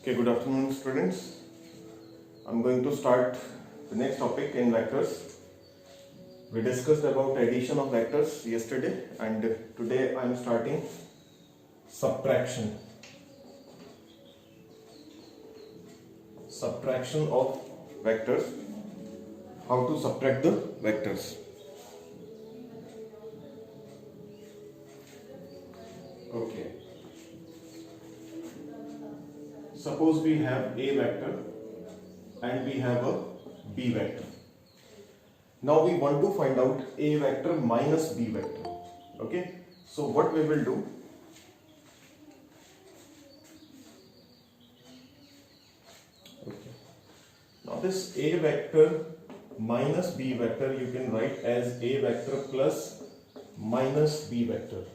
Okay, good afternoon students. I'm going to start the next topic in vectors. We discussed about addition of vectors yesterday and today I'm starting subtraction. Subtraction of vectors. How to subtract the vectors. Okay. Suppose we have a vector and we have a b vector. Now we want to find out a vector minus b vector. Okay, so what we will do, okay, now this a vector minus b vector you can write as a vector plus minus b vector.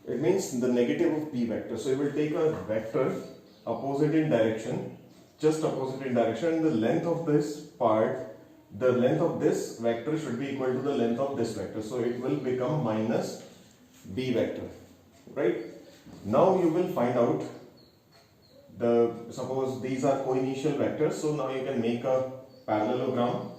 It means the negative of b vector. So you will take a vector opposite in direction, just opposite in direction, and the length of this part, the length of this vector should be equal to the length of this vector. So it will become minus b vector, right? Now you will find out suppose these are co-initial vectors. So now you can make a parallelogram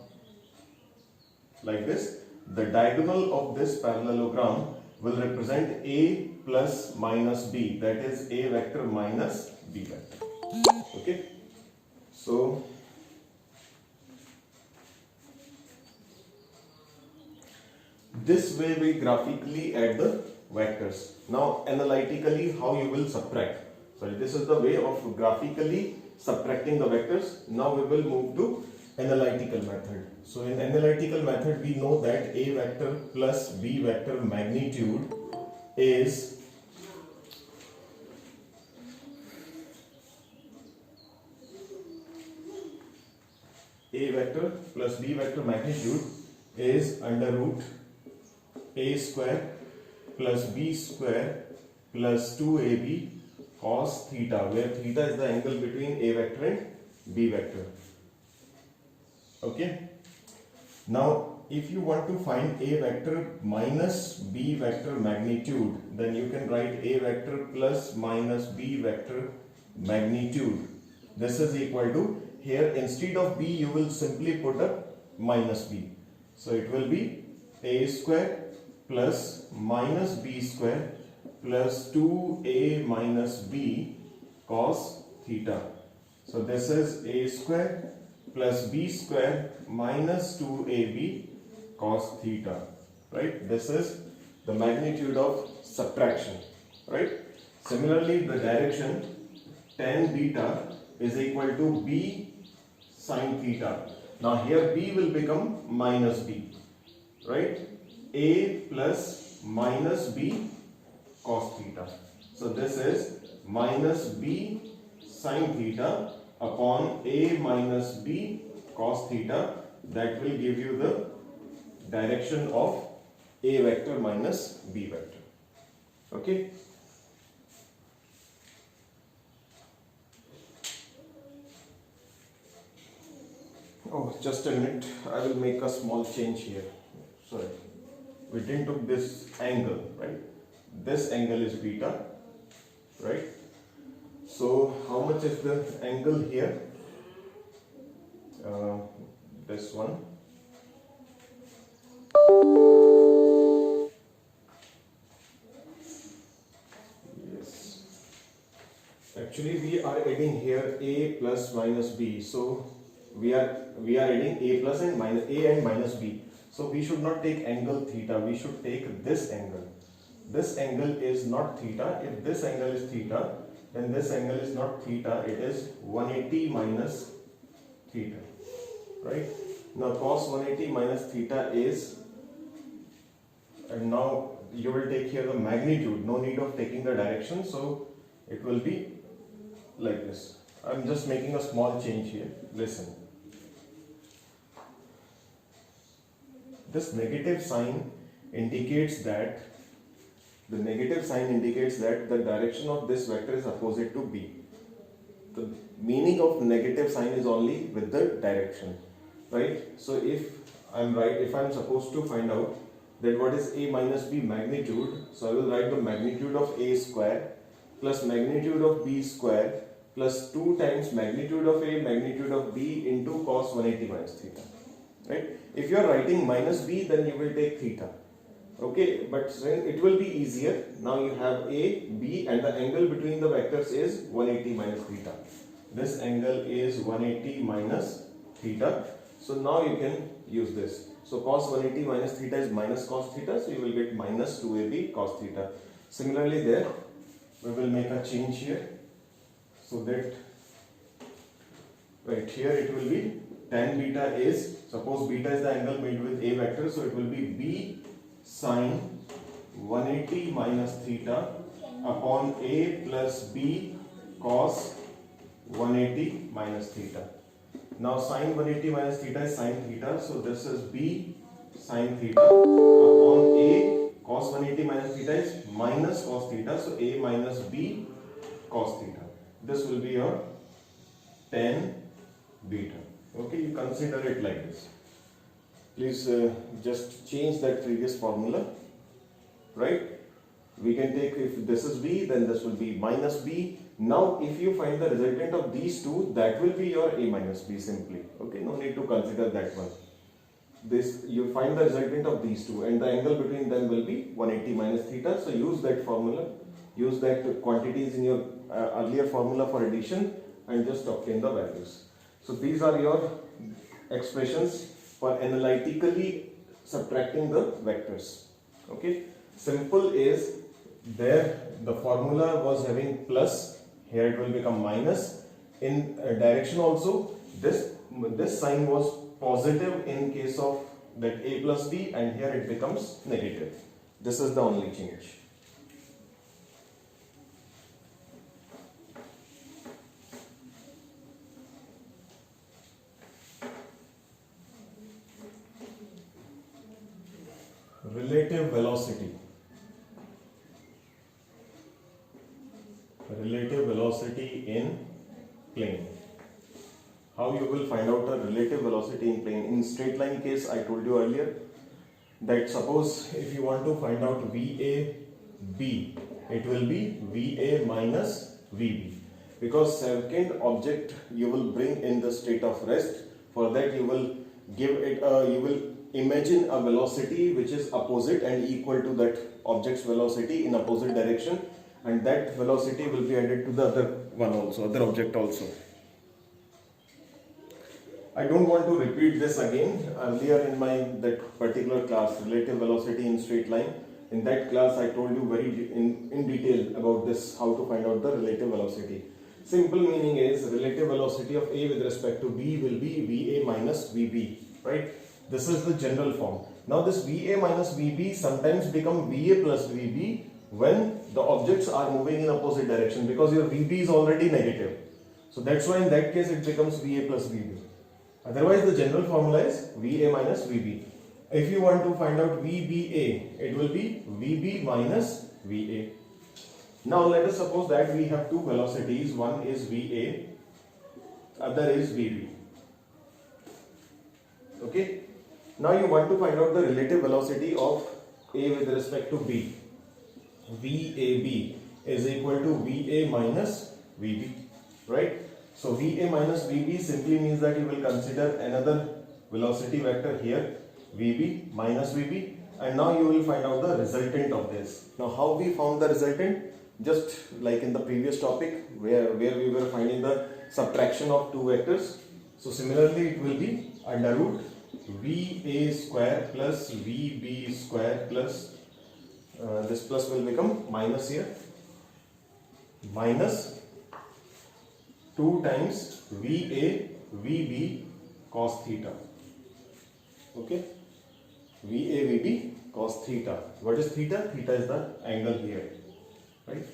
like this. The diagonal of this parallelogram will represent a plus minus b, that is a vector minus b vector. Okay, so this way we graphically add the vectors. Now analytically how you will subtract. Sorry, this is the way of graphically subtracting the vectors. Now we will move to analytical method. So in analytical method we know that a vector plus b vector magnitude is a vector plus b vector magnitude is under root a square plus b square plus 2ab cos theta, where theta is the angle between a vector and b vector. Okay, now if you want to find a vector minus b vector magnitude, then you can write a vector plus minus b vector magnitude. This is equal to, here instead of b you will simply put a minus b. So it will be a square plus minus b square plus 2a minus b cos theta. So this is a square plus b square minus 2ab cos theta, right? This is the magnitude of subtraction, right? Similarly, the direction tan beta is equal to b sin theta. Now here b will become minus b, right? A plus minus b cos theta. So this is minus b sin theta upon a minus b cos theta. That will give you the direction of a vector minus b vector. Okay. Oh, just a minute. I will make a small change here. Sorry. We didn't took this angle, right? This angle is beta, right? So how much is the angle here? This one. Yes. Actually, we are adding here a plus minus b. So we are adding a plus and minus a and minus b. So we should not take angle theta. We should take this angle. This angle is not theta. If this angle is theta, then this angle is not theta. It is 180 minus theta, right? Now cos 180 minus theta is, and now you will take here the magnitude. No need of taking the direction. So it will be like this. I'm just making a small change here. Listen. This negative sign indicates that the direction of this vector is opposite to b. The meaning of negative sign is only with the direction, right? So if I'm supposed to find out that what is a minus b magnitude, so I will write the magnitude of a square plus magnitude of b square plus 2 times magnitude of A, magnitude of B into cos 180 minus theta. Right? If you are writing minus B, then you will take theta. Okay, but it will be easier. Now you have A, B, and the angle between the vectors is 180 minus theta. This angle is 180 minus theta. So now you can use this. So cos 180 minus theta is minus cos theta. So you will get minus 2AB cos theta. Similarly there, we will make a change here. So that right here it will be tan beta is, suppose beta is the angle made with A vector. So it will be B sine 180 minus theta upon A plus B cos 180 minus theta. Now sine 180 minus theta is sine theta, so this is B sine theta upon A cos 180 minus theta is minus cos theta, so A minus B cos theta. This will be your tan beta. Okay, you consider it like this. Please just change that previous formula, right? We can take, if this is B, then this will be minus B. Now if you find the resultant of these two, that will be your A minus B simply. Okay, no need to consider that one. This, you find the resultant of these two, and the angle between them will be 180 minus theta. So use that formula, use that quantities in your earlier formula for addition, and just obtain the values. So these are your expressions for analytically subtracting the vectors. Okay, simple is there the formula was having plus, here it will become minus. In direction also, this sign was positive in case of that A plus B, and here it becomes negative. This is the only change. Relative velocity. Relative velocity in plane. How you will find out a relative velocity in plane? In straight line case, I told you earlier that suppose if you want to find out VAB, it will be VA minus VB, because second object you will bring in the state of rest. For that you will give it you will imagine a velocity which is opposite and equal to that object's velocity in opposite direction, and that velocity will be added to the other one also, other object also. I don't want to repeat this again. Earlier in that particular class, relative velocity in straight line, in that class I told you very in detail about this, how to find out the relative velocity. Simple meaning is relative velocity of A with respect to B will be VA minus VB, right? This is the general form. Now this VA minus VB sometimes become VA plus VB when the objects are moving in opposite direction, because your VB is already negative. So that's why in that case it becomes VA plus VB. Otherwise the general formula is VA minus VB. If you want to find out VBA, it will be VB minus VA. Now let us suppose that we have two velocities, one is VA, other is VB. Okay. Now you want to find out the relative velocity of A with respect to B. VAB is equal to VA minus VB, right? So VA minus VB simply means that you will consider another velocity vector here, VB minus VB, and now you will find out the resultant of this. Now how we found the resultant? Just like in the previous topic where we were finding the subtraction of two vectors. So similarly it will be under root VA square plus VB square plus this plus will become minus here, minus 2 times VA VB cos theta. Okay, VA VB cos theta. What is theta? Theta is the angle here, right?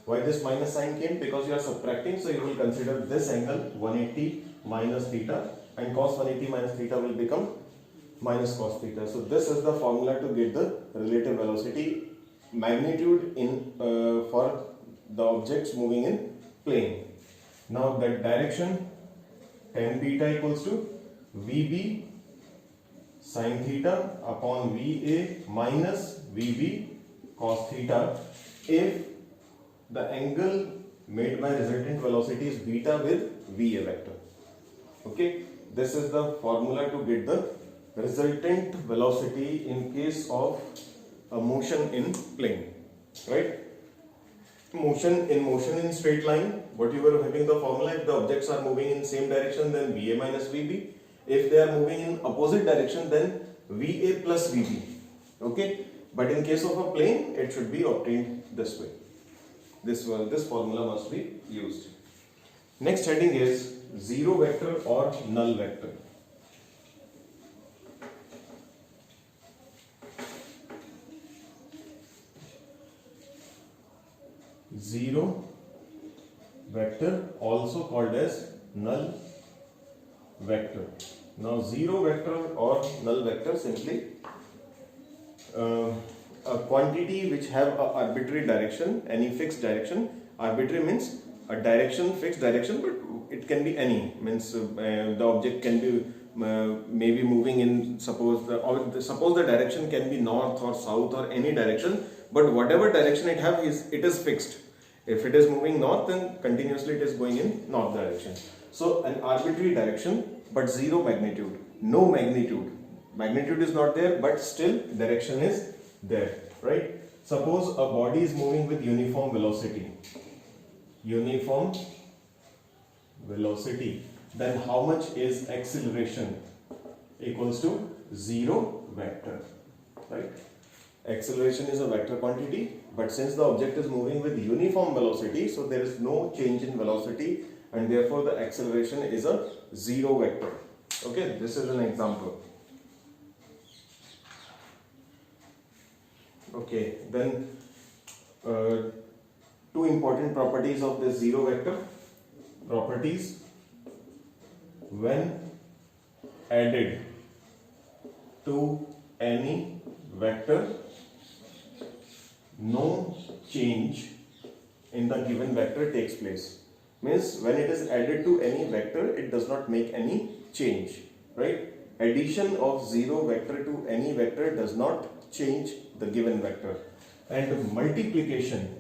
Why this minus sign came? Because you are subtracting, so you will consider this angle 180 minus theta, and cos 180 minus theta will become minus cos theta. So this is the formula to get the relative velocity magnitude in for the objects moving in plane. Now that direction, tan beta equals to VB sin theta upon VA minus VB cos theta if the angle made by resultant velocity is beta with VA vector. Okay, this is the formula to get the resultant velocity in case of a motion in plane, right? Motion in straight line, what you were having the formula, if the objects are moving in same direction, then VA minus VB. If they are moving in opposite direction, then VA plus VB. Okay, but in case of a plane, it should be obtained this way. This formula must be used. Next heading is zero vector or null vector. Zero vector, also called as null vector. Now zero vector or null vector simply a quantity which have a arbitrary direction, any fixed direction. Arbitrary means a direction, fixed direction, but it can be any. Means the object can be maybe moving in, suppose the direction can be north or south or any direction, but whatever direction it have it is fixed. If it is moving north, then continuously it is going in north direction. So an arbitrary direction, but zero magnitude, no magnitude. Magnitude is not there, but still direction is there, right? Suppose a body is moving with uniform velocity. Uniform velocity. Then how much is acceleration? Equals to zero vector, right? Acceleration is a vector quantity, but since the object is moving with uniform velocity, so there is no change in velocity, and therefore the acceleration is a zero vector. Okay, this is an example. Okay, then two important properties of this zero vector. Properties: when added to any vector, no change in the given vector takes place. Means when it is added to any vector, it does not make any change, right? Addition of zero vector to any vector does not change the given vector. And multiplication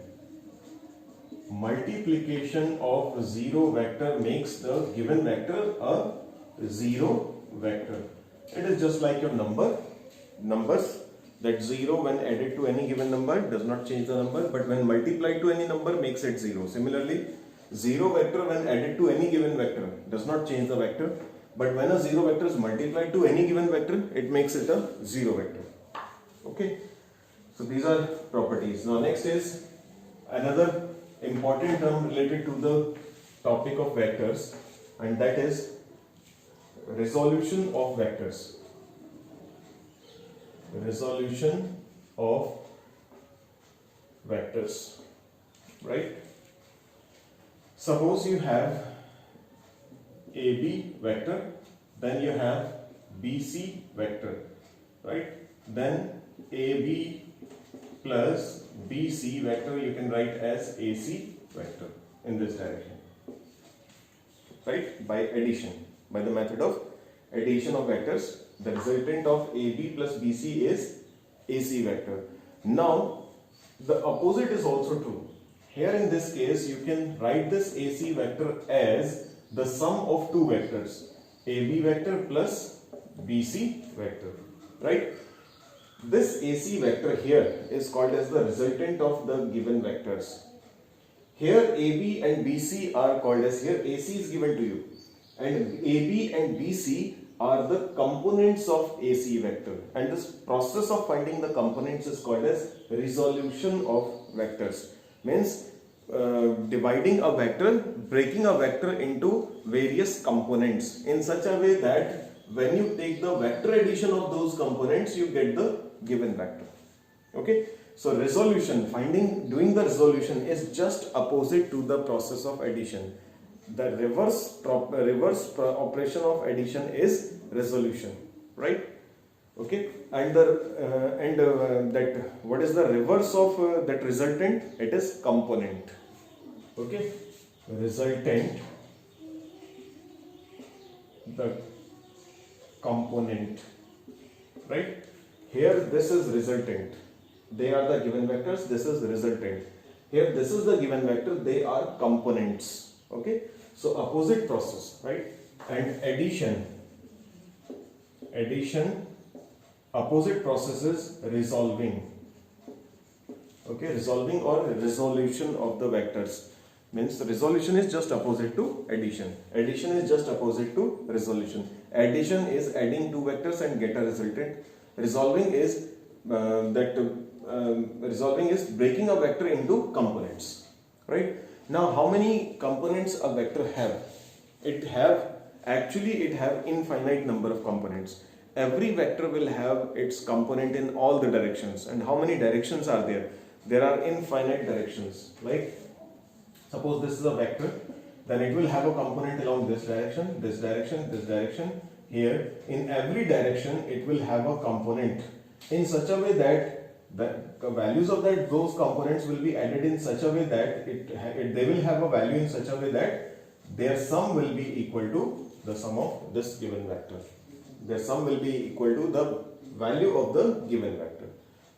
of zero vector makes the given vector a zero vector. It is just like your numbers, that 0 when added to any given number does not change the number, but when multiplied to any number makes it 0. Similarly, 0 vector when added to any given vector does not change the vector, but when a 0 vector is multiplied to any given vector, it makes it a 0 vector. Okay, so these are properties. Now next is another important term related to the topic of vectors, and that is resolution of vectors. Resolution of vectors, right? Suppose you have AB vector, then you have BC vector, right? Then AB plus BC vector you can write as AC vector in this direction, right? By addition, by the method of addition of vectors, the resultant of AB plus BC is AC vector. Now the opposite is also true. Here in this case you can write this AC vector as the sum of two vectors, AB vector plus BC vector, right? This AC vector here is called as the resultant of the given vectors. Here AB and BC are called as, here AC is given to you, and AB and BC are the components of AC vector, and this process of finding the components is called as resolution of vectors. Means dividing a vector, breaking a vector into various components in such a way that when you take the vector addition of those components, you get the given vector. Okay, so resolution, doing the resolution is just opposite to the process of addition. The reverse operation of addition is resolution, right? Okay, and that what is the reverse of that resultant? It is component. Okay, resultant, the component, right? Here this is resultant. They are the given vectors. This is resultant. Here this is the given vector, they are components. Okay, so opposite process, right? And addition, opposite process is resolving. Okay, resolving or resolution of the vectors. Means the resolution is just opposite to addition. Addition is just opposite to resolution. Addition is adding two vectors and get a resultant. Resolving is resolving is breaking a vector into components. Right? Now, how many components a vector have? It have infinite number of components. Every vector will have its component in all the directions. And how many directions are there? There are infinite directions. Like suppose this is a vector, then it will have a component along this direction, this direction, this direction. Here, in every direction, it will have a component in such a way that the values of those components will be added in such a way that they will have a value in such a way that their sum will be equal to the sum of this given vector. Their sum will be equal to the value of the given vector.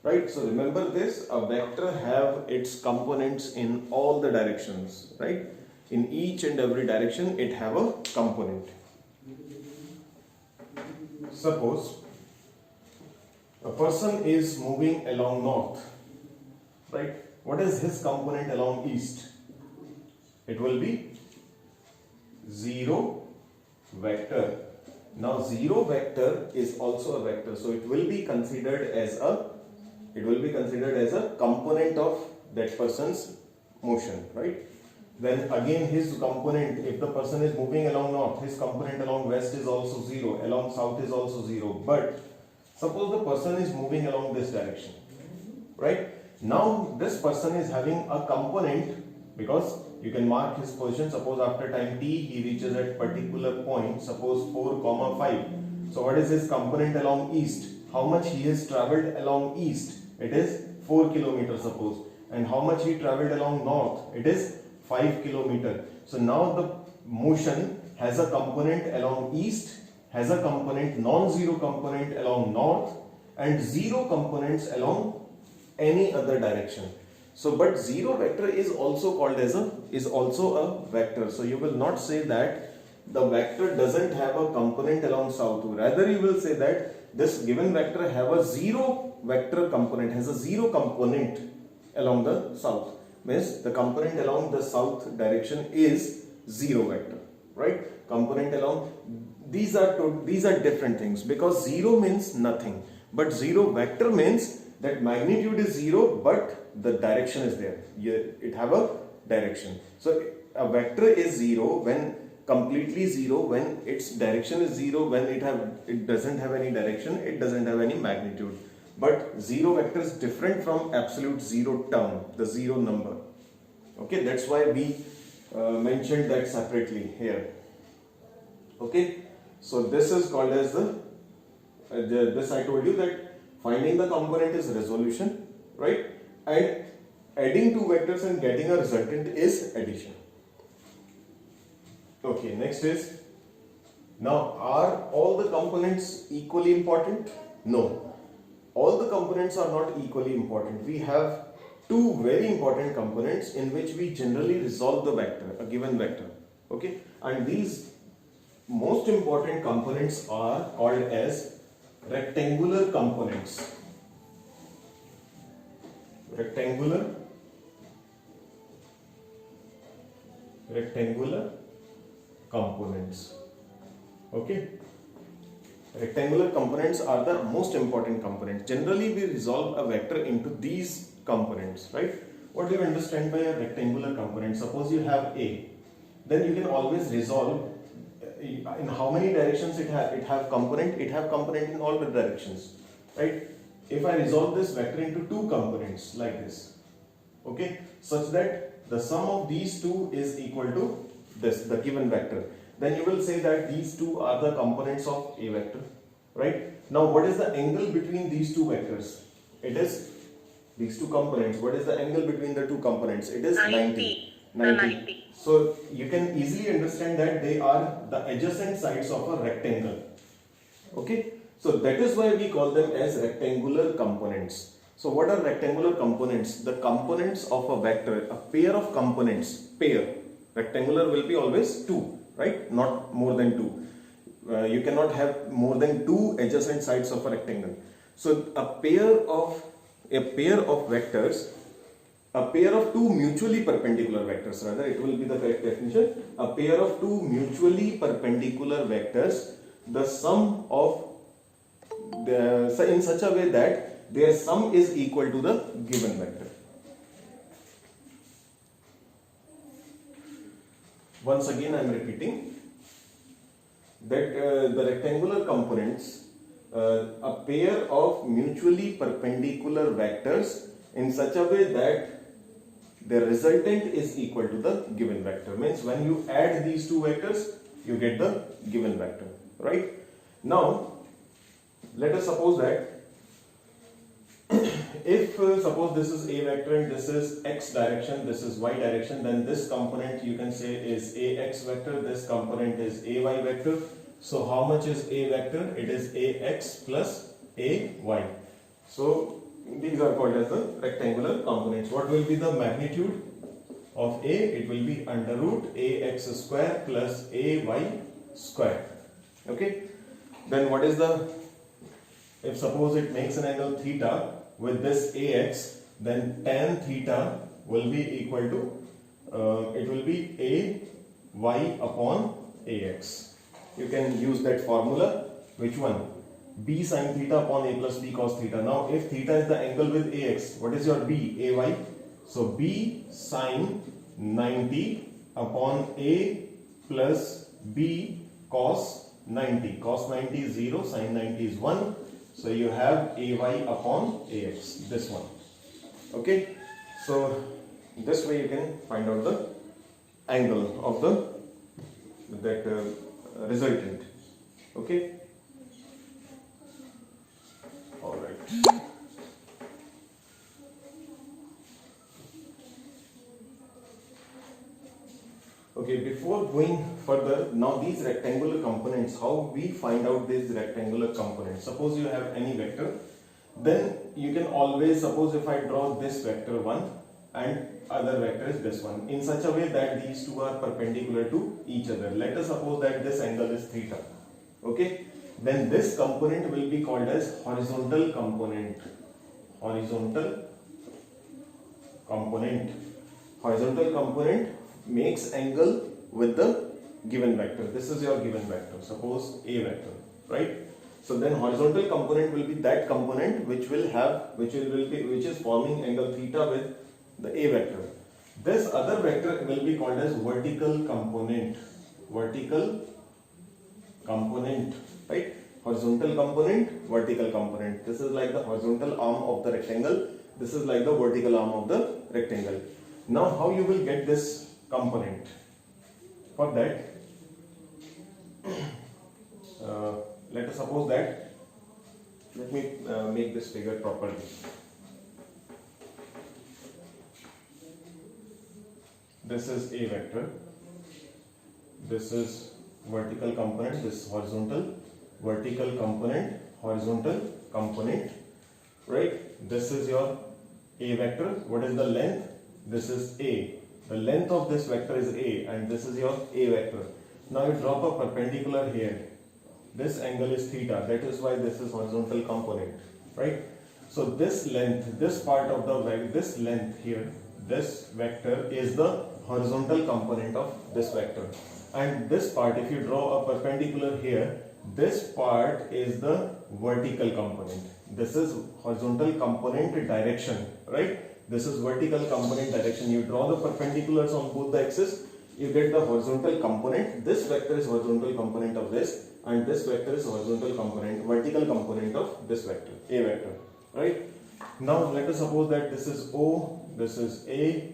Right, so remember this, a vector have its components in all the directions, right? In each and every direction it have a component. Suppose a person is moving along north, right? What is his component along east? It will be 0 vector. Now 0 vector is also a vector, so it will be considered as a component of that person's motion, right? Then again his component, if the person is moving along north, his component along west is also 0, along south is also 0. But suppose the person is moving along this direction, right? Now this person is having a component, because you can mark his position. Suppose after time t he reaches at particular point, suppose 4, 5. So what is his component along east? How much he has traveled along east? It is 4 kilometers suppose. And how much he traveled along north? It is 5 kilometers. So now the motion has a component along east, has a component, non-zero component along north, and 0 components along any other direction. So but 0 vector is also called as a vector. So you will not say that the vector doesn't have a component along south. Rather you will say that this given vector have a 0 vector component, has a 0 component along the south. Means the component along the south direction is 0 vector, right? Component along, these are different things, because 0 means nothing, but 0 vector means that magnitude is 0 but the direction is there. It have a direction. So a vector is 0 when completely 0, when its direction is 0, when it doesn't have any direction, it doesn't have any magnitude. But 0 vector is different from absolute 0 term, the 0 number. Okay, that's why we mentioned that separately here. Okay, so this is called as this I told you that finding the component is resolution, right? And adding two vectors and getting a resultant is addition. Okay, next is, now are all the components equally important? No. All the components are not equally important. We have two very important components in which we generally resolve the vector, a given vector. Okay, and these most important components are called as rectangular components. Rectangular components. Okay, rectangular components are the most important components. Generally we resolve a vector into these components, right? What do you understand by a rectangular component? Suppose you have A, then you can always resolve in how many directions it have component in all the directions, right? If I resolve this vector into two components like this, okay, such that the sum of these two is equal to this, the given vector, then you will say that these two are the components of A vector, right? Now what is the angle between these two vectors? It is these two components. What is the angle between the two components? It is 90. So you can easily understand that they are the adjacent sides of a rectangle. Okay, so that is why we call them as rectangular components. So what are rectangular components? The components of a vector, a pair of components, pair. Rectangular will be always two, right? Not more than two. You cannot have more than two adjacent sides of a rectangle. So a pair of vectors, a pair of two mutually perpendicular vectors, rather it will be the correct definition. A pair of two mutually perpendicular vectors, the sum of in such a way that their sum is equal to the given vector. Once again I am repeating that the rectangular components, a pair of mutually perpendicular vectors in such a way that the resultant is equal to the given vector. Means when you add these two vectors, you get the given vector, right? Now let us suppose that if suppose this is a vector and this is x direction, this is y direction, then this component you can say is ax vector, this component is ay vector. So how much is a vector? It is ax plus ay. So these are called as the rectangular components. What will be the magnitude of a? It will be under root ax square plus ay square. Okay. Then what is the, if suppose it makes an angle theta with this ax, then tan theta will be equal to, it will be ay upon ax. You can use that formula. Which one? B sin theta upon a plus b cos theta. Now if theta is the angle with ax, what is your b? Ay. So b sin 90 upon a plus b cos 90. Cos 90 is 0, sin 90 is 1. So you have ay upon ax, this one. Okay. So this way you can find out the angle of the resultant. Okay. All right. Okay, before going further, now these rectangular components, how we find out these rectangular components? Suppose you have any vector, then you can always, suppose if I draw this vector 1 and other vector is this one, in such a way that these two are perpendicular to each other. Let us suppose that this angle is theta. Okay, then this component will be called as horizontal component. Horizontal component. Horizontal component makes angle with the given vector. This is your given vector, suppose a vector, right? So then horizontal component will be that component which is forming angle theta with the a vector. This other vector will be called as vertical component. Vertical component, right? Horizontal component, vertical component. This is like the horizontal arm of the rectangle. This is like the vertical arm of the rectangle. Now how you will get this component? For that, let us suppose that, let me make this figure properly. This is a vector, this is vertical component, this is horizontal, vertical component, horizontal component, right? This is your a vector. What is the length? This is a. The length of this vector is a, and this is your a vector. Now you drop a perpendicular here. This angle is theta. That is why this is horizontal component, right? So this length, this part of the vector, this length here, this vector is the horizontal component of this vector. And this part, if you draw a perpendicular here, this part is the vertical component. This is horizontal component direction, right? This is vertical component direction. You draw the perpendiculars on both the axes, you get the horizontal component. This vector is horizontal component of this, and this vector is horizontal component, vertical component of this vector, a vector, right? Now let us suppose that this is O, this is A,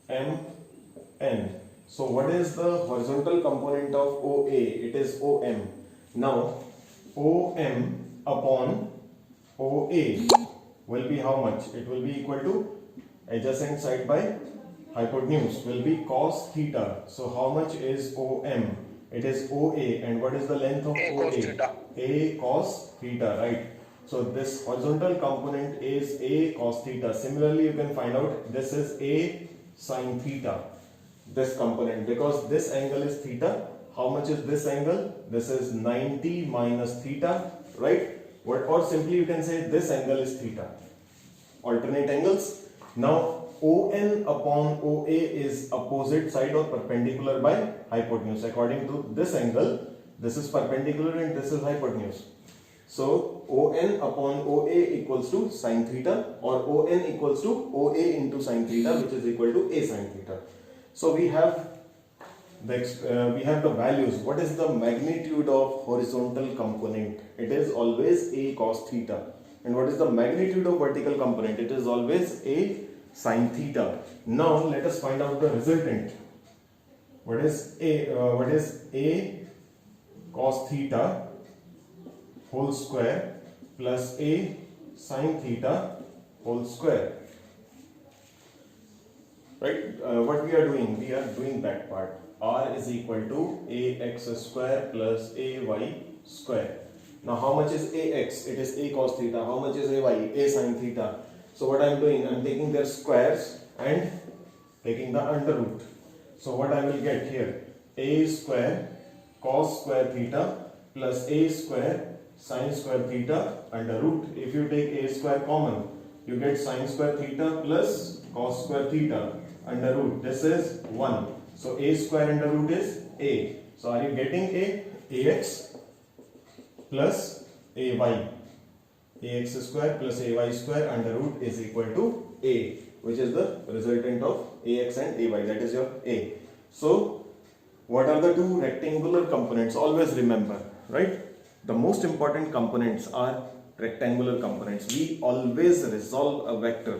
M, N. So what is the horizontal component of OA? It is OM. Now OM upon OA will be how much? It will be equal to adjacent side by hypotenuse will be cos theta. So how much is OM? It is OA, and what is the length of OA? A cos theta, right? So this horizontal component is a cos theta. Similarly, you can find out this is a sin theta. This component, because this angle is theta. How much is this angle? This is 90 minus theta, right? Or simply you can say this angle is theta. Alternate angles. Now ON upon OA is opposite side or perpendicular by hypotenuse. According to this angle, this is perpendicular and this is hypotenuse. So ON upon OA equals to sin theta, or ON equals to OA into sin theta, which is equal to A sin theta. So we have the values. What is the magnitude of horizontal component? It is always A cos theta. And what is the magnitude of vertical component? It is always A sin theta. Now let us find out the resultant. What is A cos theta whole square plus A sin theta whole square? Right? What we are doing? We are doing that part. R is equal to ax square plus ay square. Now how much is ax? It is a cos theta. How much is ay? A sin theta. So what I am doing? I am taking their squares and taking the under root. So what I will get here? A square cos square theta plus a square sin square theta under root. If you take a square common, you get sin square theta plus cos square theta under root. This is 1. So a square under root is a. So are you getting ax plus ay? Ax square plus ay square under root is equal to a, which is the resultant of ax and ay. That is your a. So what are the two rectangular components? Always remember, right? The most important components are rectangular components. We always resolve a vector.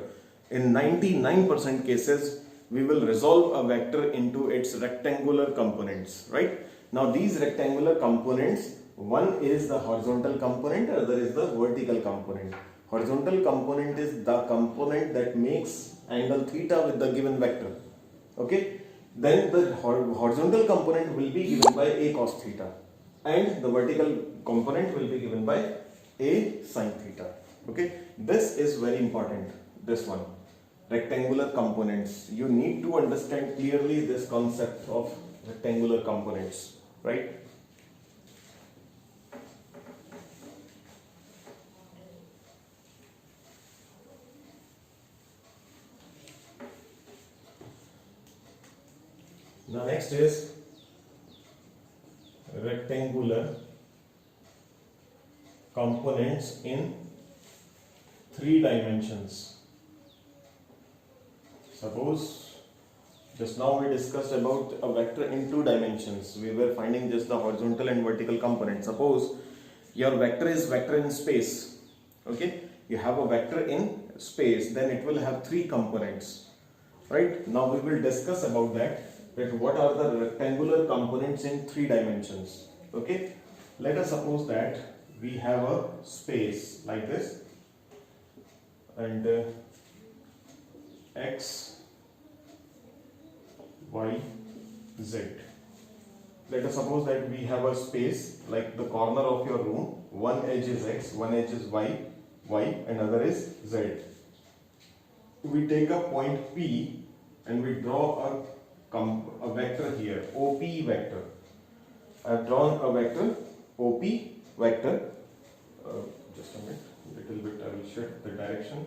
In 99% cases, we will resolve a vector into its rectangular components, right? Now these rectangular components, one is the horizontal component, other is the vertical component. Horizontal component is the component that makes angle theta with the given vector. Okay? Then the horizontal component will be given by a cos theta, and the vertical component will be given by a sin theta. Okay? This is very important, this one. Rectangular components. You need to understand clearly this concept of rectangular components, right? Now next is rectangular components in 3 dimensions. Suppose just now we discussed about a vector in 2 dimensions. We were finding just the horizontal and vertical components. Suppose your vector is vector in space. Okay, you have a vector in space, then it will have 3 components. Right? Now we will discuss about that what are the rectangular components in 3 dimensions. Okay, let us suppose that we have a space like this, and x, y, z. Let us suppose that we have a space like the corner of your room. One edge is x, one edge is y, and other is z. We take a point P and we draw a vector here, OP vector. I have drawn a vector, OP vector. Just a minute, little bit I will shift the direction.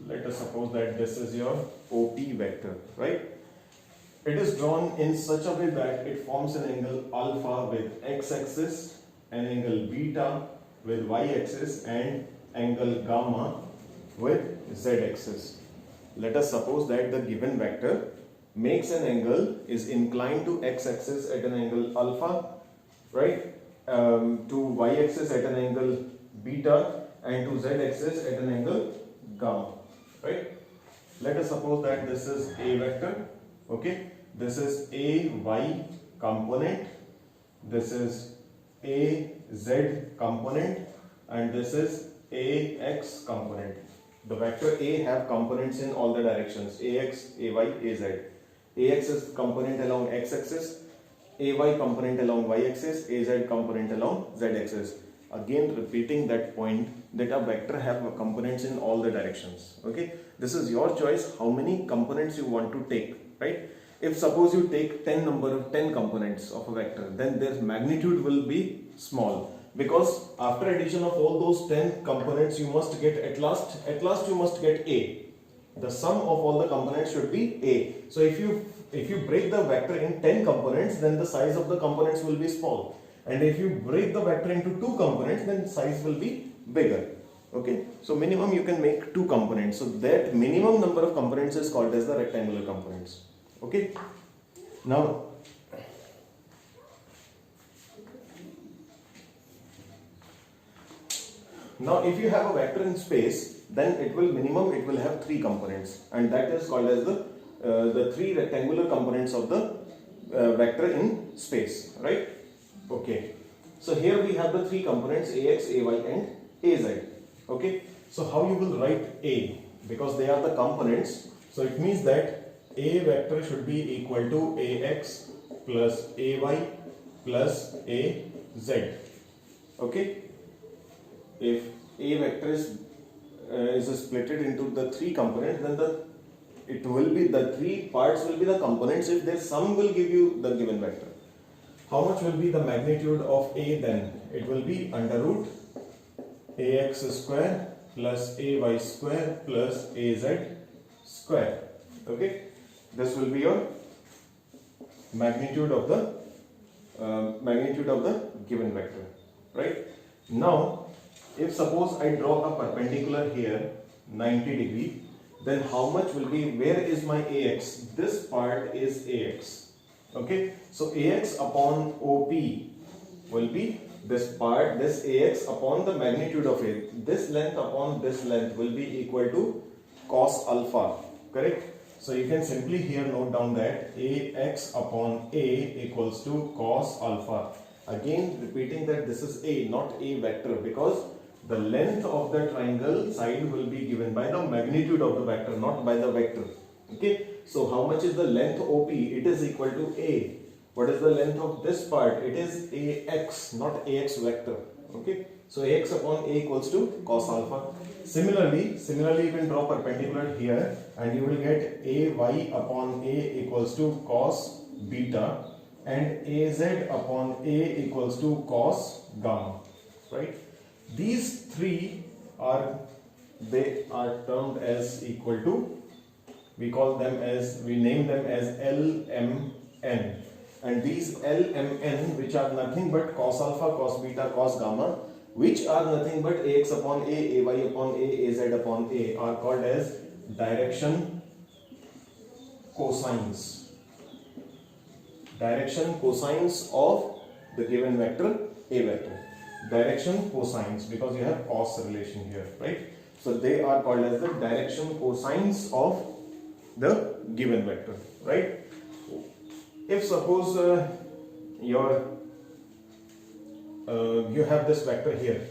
Let us suppose that this is your OP vector, right? It is drawn in such a way that it forms an angle alpha with x-axis, an angle beta with y-axis, and angle gamma with z-axis. Let us suppose that the given vector makes an angle, is inclined to x-axis at an angle alpha, right? To y-axis at an angle beta, and to z-axis at an angle gamma. Right? Let us suppose that this is a vector. Okay, this is a y component, this is a z component, and this is a x component. The vector A have components in all the directions: ax, ay, az. Ax is component along x-axis, AY component along Y axis, AZ component along Z axis. Again repeating that point that a vector have components in all the directions. Okay, this is your choice how many components you want to take, right? If suppose you take 10 components of a vector, then their magnitude will be small, because after addition of all those 10 components you must get at last you must get A. The sum of all the components should be A. So if you break the vector in 10 components, then the size of the components will be small. And if you break the vector into 2 components, then size will be bigger. Okay, so minimum you can make 2 components. So that minimum number of components is called as the rectangular components. Okay, now if you have a vector in space, then it will have 3 components, and that is called as the 3 rectangular components of the vector in space, right? Okay, so here we have the 3 components AX, AY and AZ. Okay, so how you will write A, because they are the components, so it means that A vector should be equal to AX plus AY plus AZ. Okay, if A vector is splitted into the 3 components, then the 3 parts will be the components. If their sum will give you the given vector, how much will be the magnitude of A then? It will be under root AX square plus AY square plus AZ square. Okay, this will be your magnitude of the given vector, right? Now if suppose I draw a perpendicular here 90 degree, then how much will be, where is my AX? This part is AX. Okay, so AX upon OP will be this part, this AX upon the magnitude of A. This length upon this length will be equal to cos alpha, correct? So you can simply here note down that AX upon A equals to cos alpha. Again repeating that this is A, not A vector, because the length of the triangle side will be given by the magnitude of the vector, not by the vector. Okay, so how much is the length OP? It is equal to A. What is the length of this part? It is AX, not AX vector. Okay, so AX upon A equals to cos alpha. Similarly you can draw perpendicular here, and you will get AY upon A equals to cos beta, and AZ upon A equals to cos gamma, right? These 3 are termed as equal to, we name them as LMN, and these LMN, which are nothing but cos alpha, cos beta, cos gamma, which are nothing but AX upon A, AY upon A, AZ upon A, are called as direction cosines. Direction cosines of the given vector A vector. Direction cosines, because you have cos relation here, right? So they are called as the direction cosines of the given vector, right? If suppose you have this vector here.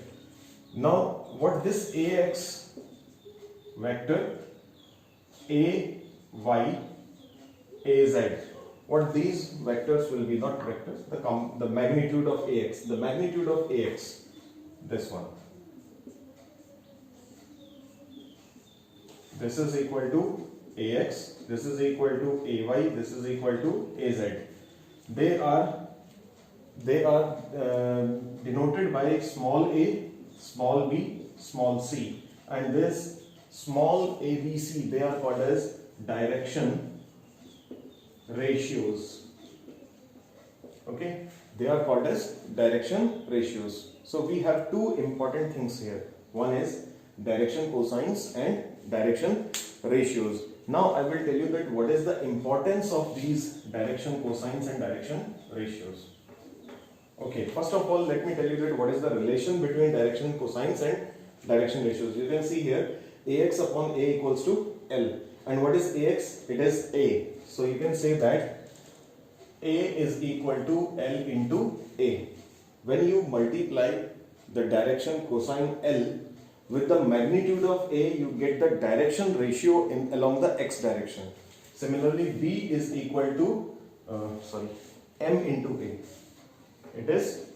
Now what this AX vector, AY, AZ, what these vectors will be, not vectors, the magnitude of AX, this one, this is equal to AX, this is equal to AY, this is equal to AZ. They are denoted by small a, small b, small c, and this small ABC, they are called as direction ratios. Okay, they are called as direction ratios. So we have 2 important things here. One is direction cosines and direction ratios. Now I will tell you that what is the importance of these direction cosines and direction ratios. Okay, first of all, let me tell you that what is the relation between direction cosines and direction ratios. You can see here AX upon A equals to L. And what is AX? It is A. So you can say that A is equal to L into A. When you multiply the direction cosine L with the magnitude of A, you get the direction ratio along the x direction. Similarly, B is equal to m into a. It is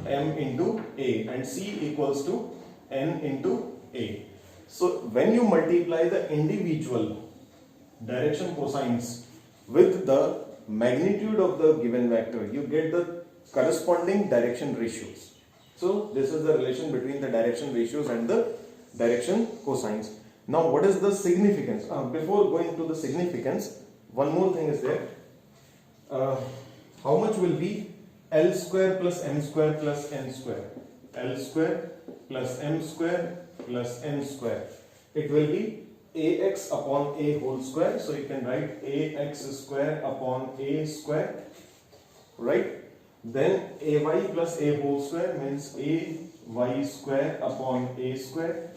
m into a, and c equals to n into a. So when you multiply the individual direction cosines with the magnitude of the given vector, you get the corresponding direction ratios. So this is the relation between the direction ratios and the direction cosines. Now what is the significance? Before going to the significance, one more thing is there. How much will be L square plus m square plus n square? L square plus m square plus n square. It will be ax upon a whole square. So you can write ax square upon a square, right? Then ay plus a whole square means ay square upon a square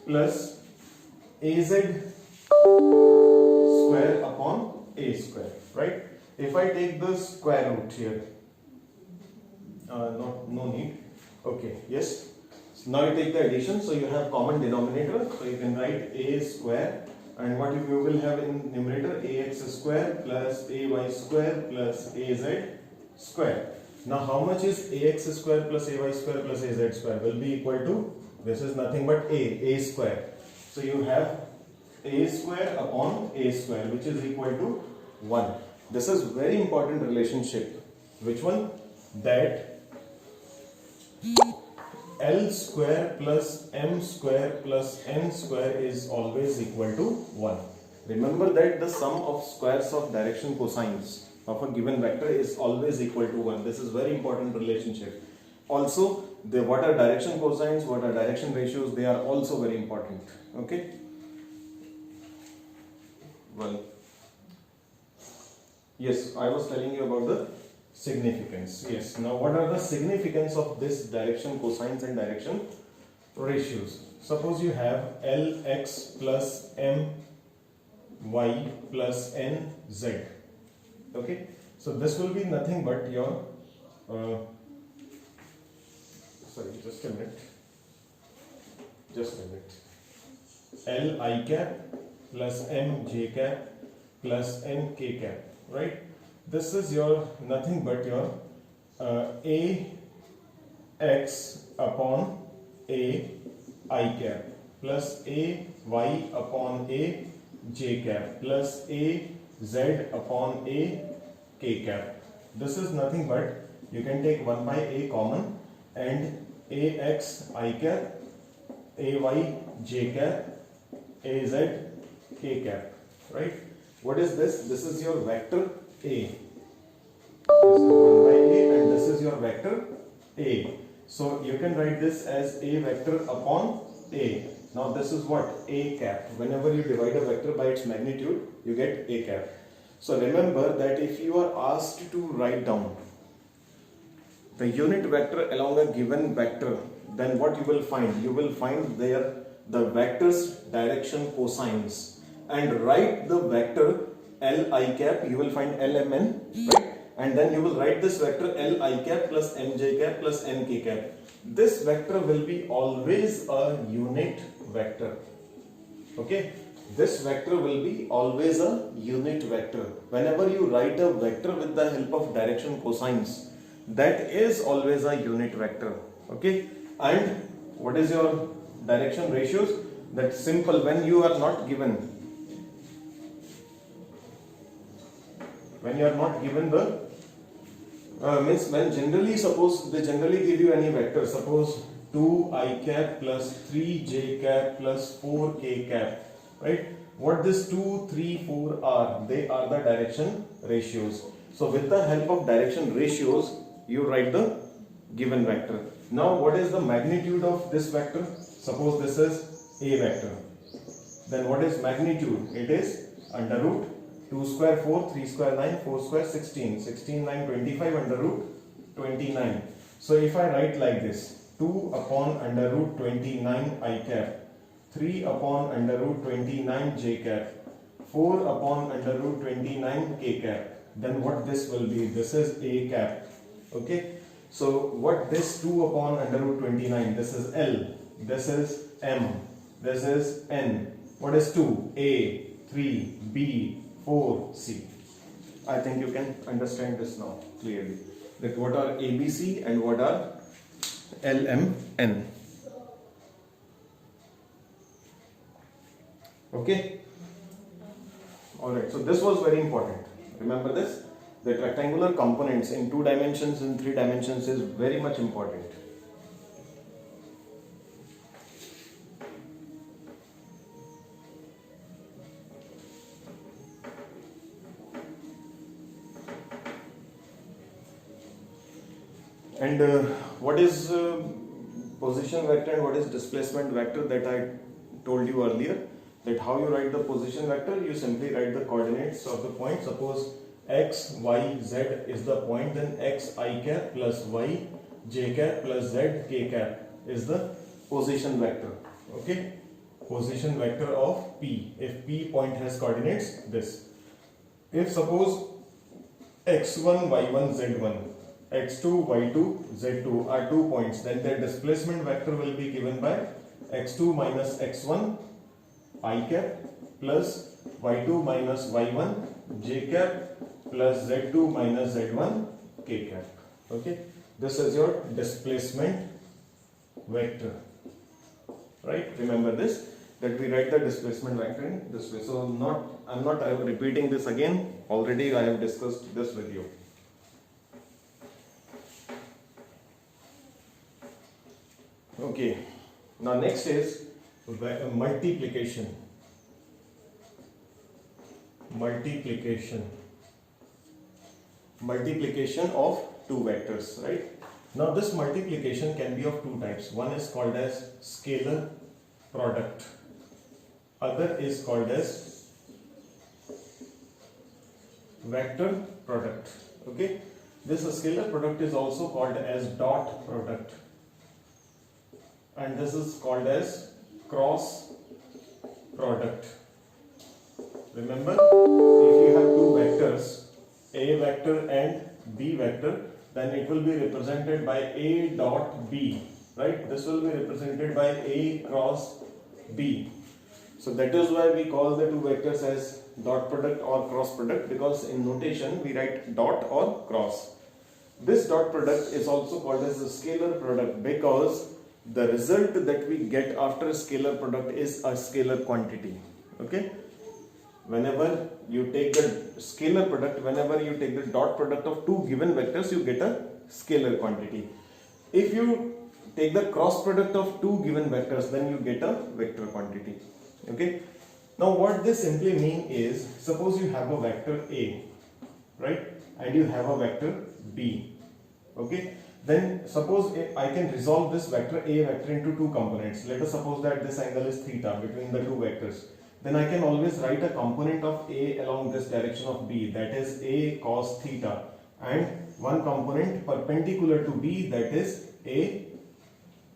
plus az square upon a square, right? If I take the square root here, no need. Okay, yes. So now you take the addition, so you have common denominator, so you can write a square, and what you will have in numerator, ax square plus ay square plus az square. Now how much is ax square plus ay square plus az square? Will be equal to, this is nothing but a square. So you have a square upon a square, which is equal to 1. This is very important relationship. Which one? That L square plus m square plus n square is always equal to 1. Remember that the sum of squares of direction cosines of a given vector is always equal to 1. This is very important relationship. Also, what are direction cosines, what are direction ratios, they are also very important. Okay. Well, yes, I was telling you about the significance. Yes, now what are the significance of this direction cosines and direction ratios? Suppose you have Lx plus my plus nz. Okay, so this will be nothing but your sorry, just a minute. Li cap plus mj cap plus nk cap, right? This is your nothing but your ax upon a I cap plus a y upon a j cap plus a z upon a k cap. This is nothing but, you can take 1 by a common, and ax I cap, ay j cap, az k cap, right? What is this? This is your vector a. This is 1 by a, and this is your vector a. So you can write this as a vector upon a. Now this is what? A cap. Whenever you divide a vector by its magnitude, you get a cap. So remember that if you are asked to write down the unit vector along a given vector, then what you will find? You will find there the vector's direction cosines, and write the vector Li cap, you will find Lmn, right? And then you will write this vector Li cap plus mj cap plus nk cap. This vector will be always a unit vector. Okay, this vector will be always a unit vector. Whenever you write a vector with the help of direction cosines, that is always a unit vector. Okay, and what is your direction ratios? That's simple. When you are not given the means when generally, suppose they generally give you any vector, suppose 2i cap plus 3j cap plus 4k cap, right? What this 2, 3, 4 are? They are the direction ratios. So with the help of direction ratios, you write the given vector. Now what is the magnitude of this vector? Suppose this is a vector. Then what is magnitude? It is under root 2 square 4, 3 square 9, 4 square 16, 16, 9, 25 under root 29. So if I write like this, 2 upon under root 29 I cap, 3 upon under root 29 j cap, 4 upon under root 29 k cap, then what this will be? This is a cap. Okay, so what this 2 upon under root 29, this is L, this is M, this is N. What is 2? A, 3, B, 4, C. I think you can understand this now clearly. That what are ABC and what are LMN. Okay. Alright, so this was very important. Remember this? That rectangular components in 2 dimensions and 3 dimensions is very much important. And what is position vector and what is displacement vector, that I told you earlier. That how you write the position vector, you simply write the coordinates of the point. Suppose x, y, z is the point, then x I cap plus y j cap plus z k cap is the position vector. Okay, position vector of P. If P point has coordinates, this. If suppose x1, y1, z1, x2, y2, z2 are 2 points, then their displacement vector will be given by x2 minus x1 I cap plus y2 minus y1 j cap plus z2 minus z1 k cap. Okay, this is your displacement vector, right? Remember this, that we write the displacement vector in this way. So I'm not repeating this again, already I have discussed this with you. Okay, now next is multiplication. Multiplication of 2 vectors, right? Now this multiplication can be of 2 types. One is called as scalar product, other is called as vector product. Okay, this scalar product is also called as dot product, and this is called as cross product. Remember, if you have 2 vectors, A vector and B vector, then it will be represented by A dot B, right? This will be represented by A cross B. So that is why we call the 2 vectors as dot product or cross product, because in notation we write dot or cross. This dot product is also called as a scalar product because the result that we get after a scalar product is a scalar quantity. Okay, whenever you take the scalar product, whenever you take the dot product of 2 given vectors, you get a scalar quantity. If you take the cross product of 2 given vectors, then you get a vector quantity. Okay, now what this simply means is, suppose you have a vector A, right, and you have a vector B. Okay, then suppose I can resolve this vector A vector into 2 components. Let us suppose that this angle is theta between the 2 vectors. Then I can always write a component of A along this direction of B, that is A cos theta, and one component perpendicular to B, that is A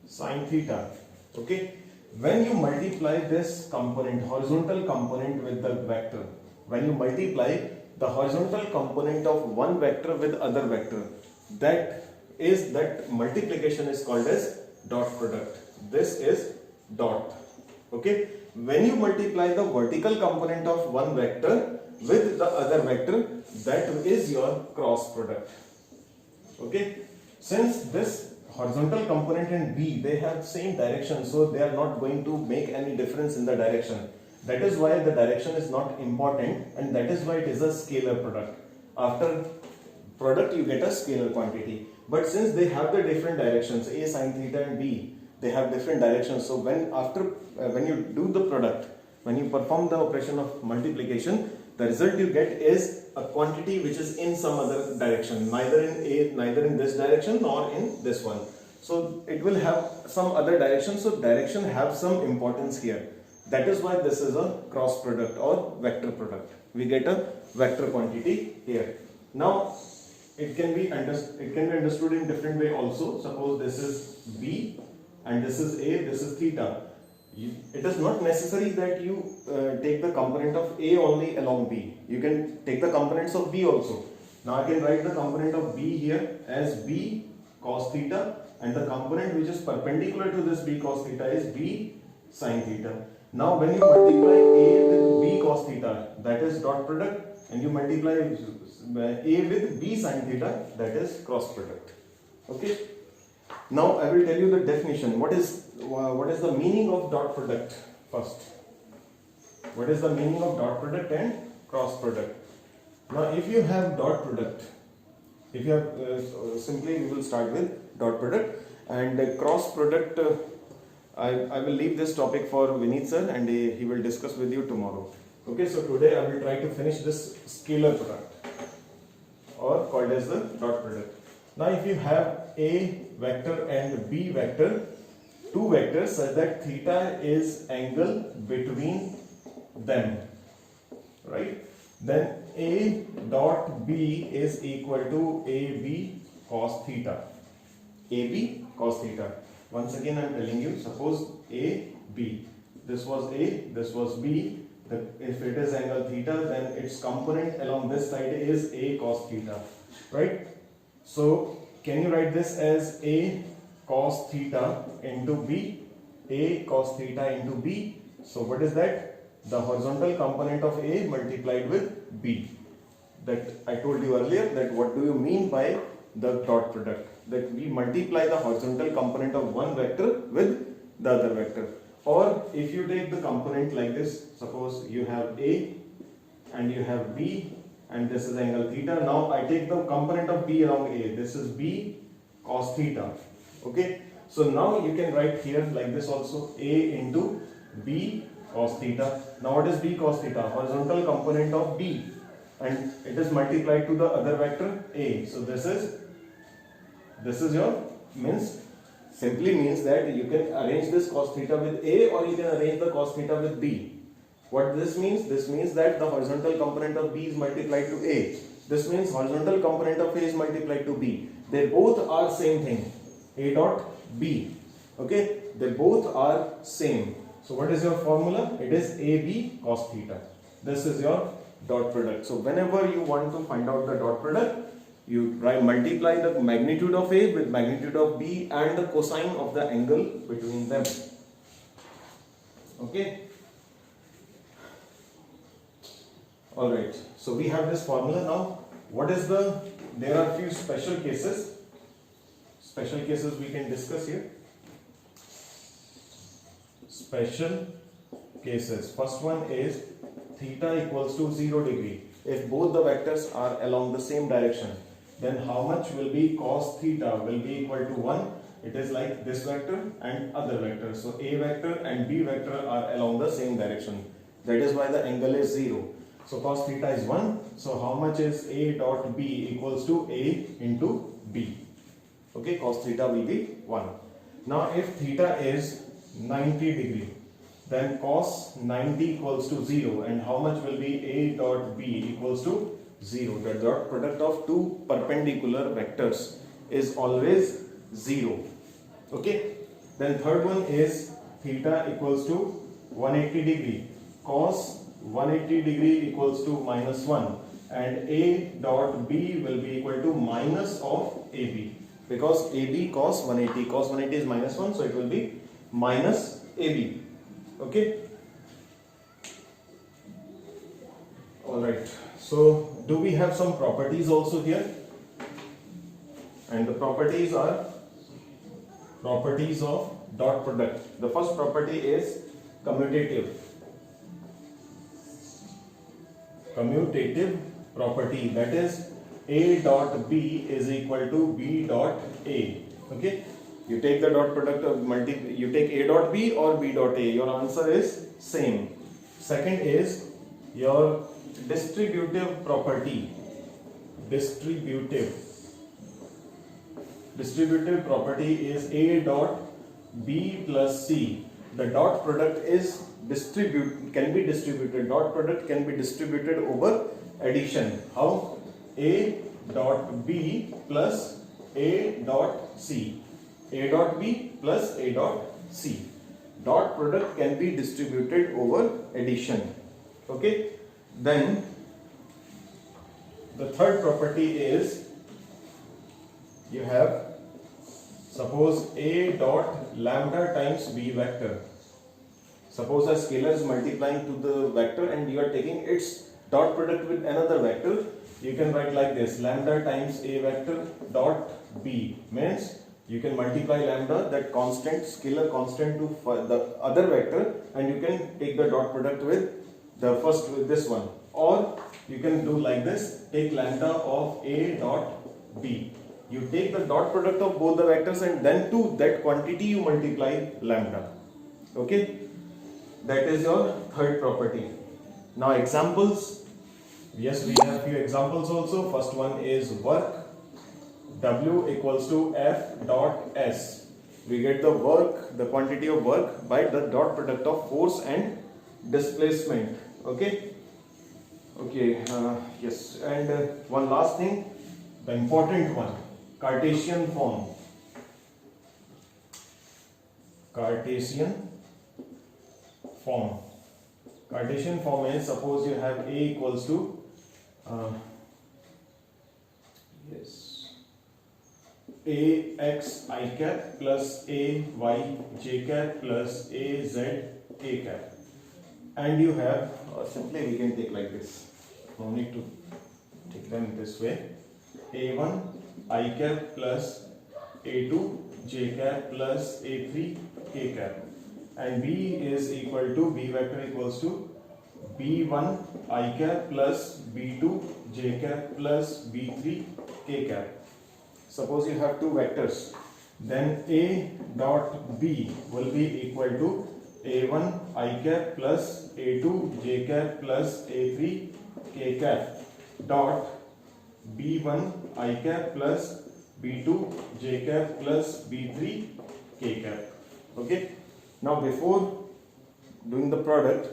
sin theta. Okay, when you multiply this component, horizontal component, with the vector, when you multiply the horizontal component of one vector with other vector, that multiplication is called as dot product. This is dot. Okay, when you multiply the vertical component of one vector with the other vector, that is your cross product. Okay, since this horizontal component and B, they have same direction, so they are not going to make any difference in the direction. That is why the direction is not important, and that is why it is a scalar product. After product you get a scalar quantity. But since they have the different directions, A sin theta and B, they have different directions. So when you do the product, when you perform the operation of multiplication, the result you get is a quantity which is in some other direction, neither in this direction nor in this one. So it will have some other direction. So direction have some importance here. That is why this is a cross product or vector product. We get a vector quantity here. Now it can be understood in different way also. Suppose this is B and this is A, this is theta. It is not necessary that you take the component of A only along B. You can take the components of B also. Now I can write the component of B here as B cos theta, and the component which is perpendicular to this B cos theta is B sin theta. Now when you multiply A with B cos theta, that is dot product, and you multiply A with B sin theta, that is cross product. Okay. Now I will tell you the definition. What is the meaning of dot product first? What is the meaning of dot product and cross product? Now if you have dot product, if you have simply we will start with dot product, and cross product I will leave this topic for Vineet sir, and he will discuss with you tomorrow. Okay, so today I will try to finish this scalar product, or called as the dot product. Now if you have A vector and B vector, two vectors such that theta is angle between them, right? Then A dot B is equal to AB cos theta. AB cos theta. Once again I am telling you, suppose A, B. This was A, this was B. If it is angle theta, then its component along this side is A cos theta, right? So can you write this as A cos theta into B? A cos theta into B. So what is that? The horizontal component of A multiplied with B. That I told you earlier, that what do you mean by the dot product? That we multiply the horizontal component of one vector with the other vector. Or if you take the component like this, suppose you have A and you have B and this is angle theta. Now I take the component of B along A. This is B cos theta. Okay. So now you can write here like this also, A into B cos theta. Now what is B cos theta? Horizontal component of B, and it is multiplied to the other vector A. So this is your simply means that you can arrange this cos theta with A, or you can arrange the cos theta with B. What this means? This means that the horizontal component of B is multiplied to A. This means horizontal component of A is multiplied to B. They both are same thing. A dot B. Okay? They both are same. So what is your formula? It is AB cos theta. This is your dot product. So whenever you want to find out the dot product, you multiply the magnitude of A with magnitude of B and the cosine of the angle between them. Okay. Alright. So we have this formula now. There are few special cases. Special cases we can discuss here. Special cases. First one is theta equals to 0 degree. If both the vectors are along the same direction, then how much will be cos theta will be equal to 1. It is like this vector and other vector. So A vector and B vector are along the same direction. That is why the angle is 0. So cos theta is 1. So how much is A dot B equals to A into B? Okay, cos theta will be 1. Now if theta is 90 degree, then cos 90 equals to 0, and how much will be A dot B equals to 0. The dot product of two perpendicular vectors is always 0. Okay. Then third one is theta equals to 180 degree. Cos 180 degree equals to minus 1, and A dot B will be equal to minus of AB, because AB cos 180. Cos 180 is minus 1, so it will be minus AB. Okay. Alright. So do we have some properties also here? And the properties are properties of dot product. The first property is commutative. Commutative property, that is A dot B is equal to B dot A. Okay. You take the dot product of you take A dot B or B dot A. Your answer is same. Second is your distributive property. Distributive property is A dot B plus C. The dot product is can be distributed. Dot product can be distributed over addition. How? A dot B plus A dot C. A dot B plus A dot C. Dot product can be distributed over addition. Okay. Then the third property is, you have, suppose A dot lambda times B vector. Suppose a scalar is multiplying to the vector and you are taking its dot product with another vector, you can write like this: lambda times a vector dot b, means you can multiply lambda, that constant, scalar constant, to the other vector, and you can take the dot product with the first, with this one. Or you can do like this: take lambda of a dot b. You take the dot product of both the vectors, and then to that quantity you multiply lambda. Okay, that is your third property. Now examples. Yes, we have few examples also. First one is work. W equals to F dot S. We get the work, the quantity of work, by the dot product of force and displacement. Okay. Okay. Yes. And one last thing, the important one: Cartesian form. Cartesian form. Cartesian form is, suppose you have A equals to a x I cap plus a y j cap plus a z k cap, and you have, simply we can take like this, no need to take them this way: a1 I cap plus a2 j cap plus a3 k cap, and b is equal to, b vector equals to b1 I cap plus b2 j cap plus b3 k cap. Suppose you have two vectors, then a dot b will be equal to a1 I cap plus a2 j cap plus a3 k cap dot b1 I cap plus b2 j cap plus b3 k cap. Okay. Now before doing the product,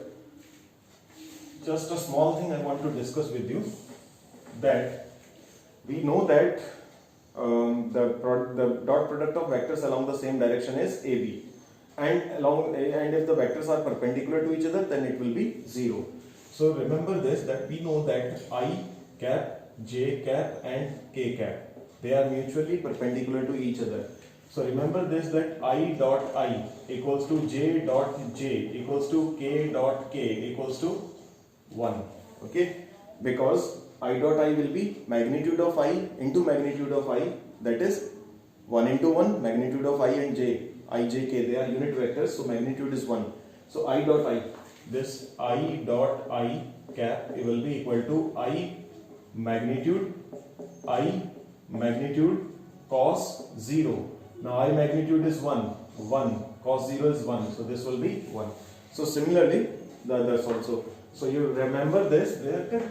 just a small thing I want to discuss with you, that we know that the dot product of vectors along the same direction is AB, and if the vectors are perpendicular to each other, then it will be 0. So remember this, that we know that I cap, j cap and k cap, they are mutually perpendicular to each other. So remember this, that I dot I equals to j dot j equals to k dot k equals to 1. Okay, because I dot I will be magnitude of I into magnitude of I, that is 1 into 1, magnitude of I and j, I, j, k, they are unit vectors, so magnitude is 1. So I dot I, this I dot I cap, it will be equal to I magnitude cos 0. Now I magnitude is 1, cos 0 is 1, so this will be 1. So similarly the others also. So you remember this, that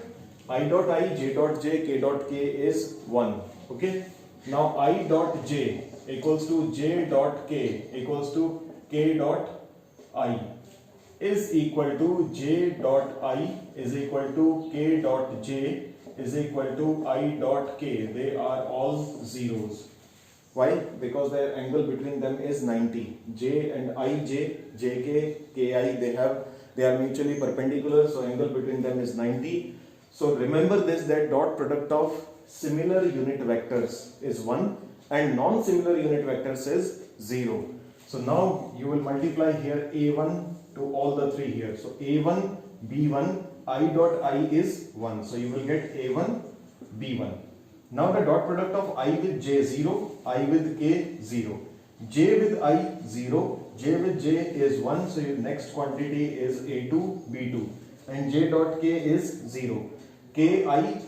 I dot I, j dot j, k dot k is 1. Okay. Now I dot j equals to j dot k equals to k dot I is equal to j dot I is equal to k dot j is equal to I dot k. They are all zeros. Why? Because their angle between them is 90. J and ij, jk, ki, they are mutually perpendicular, so angle between them is 90. So remember this, that dot product of similar unit vectors is 1 and non-similar unit vectors is 0. So now you will multiply here a1 to all the three here. So a1, b1, I dot I is 1. So you will get a1, b1. Now the dot product of I with j 0, I with k 0, j with I 0, j with j is 1. So your next quantity is a2, b2, and j dot k is 0. Ki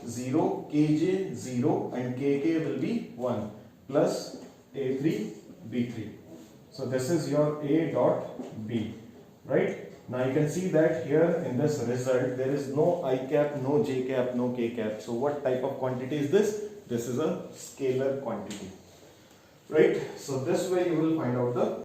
0, kj 0, and kk will be 1 plus a3, b3. So this is your a dot b, right? Now you can see that here in this result there is no I cap, no j cap, no k cap. So what type of quantity is this? This is a scalar quantity, right? So this way you will find out the